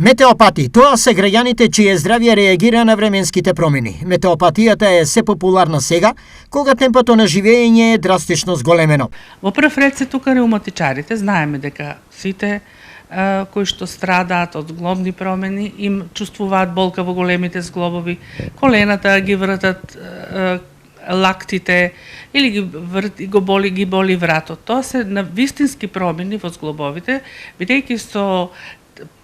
Метеопати, тоа се граѓаните чие здравје реагира на временските промени. Метеопатијата е се популарна сега, кога темпото на живење е драстично зголемено. Во прв ред се тука реуматичарите, знаеме дека сите кои што страдаат од зглобни промени им чувствуваат болка во големите зглобови, колената ги вртат, лактите или ги боли вратот. Тоа се на вистински промени во зглобовите, бидејќи со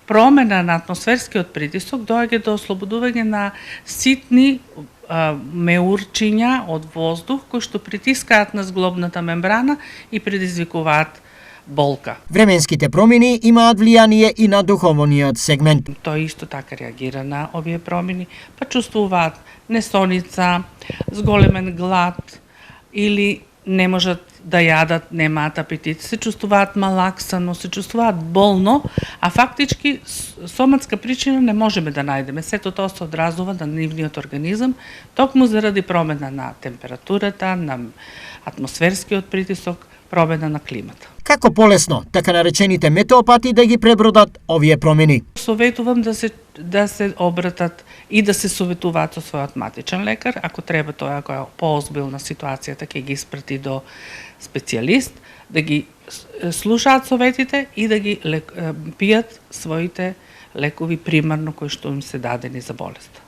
промена на атмосферскиот притисок доаѓа до ослободување на ситни меурчиња од воздух кои што притискаат на зглобната мембрана и предизвикуваат болка. Временските промени имаат влијание и на духовниот сегмент. Тој исто така реагира на овие промени, па чувствуваат несоница, зголемен глад или не можат да јадат, немаат апетит, се чувствуваат малаксано, се чувствуваат болно, а фактички соматска причина не можеме да најдеме. Сето тоа се одразува на нивниот организам, токму заради промена на температурата, на атмосферскиот притисок, промена на климата. Како полесно, така наречените метеопати да ги пребродат овие промени? Советувам да се обратат и да се советуваат со својот матичен лекар, ако треба тоа, ако е поозбилна ситуацијата, ќе ги испрати до специјалист, да ги слушаат советите и да ги пијат своите лекови примарно кои што им се дадени за болест.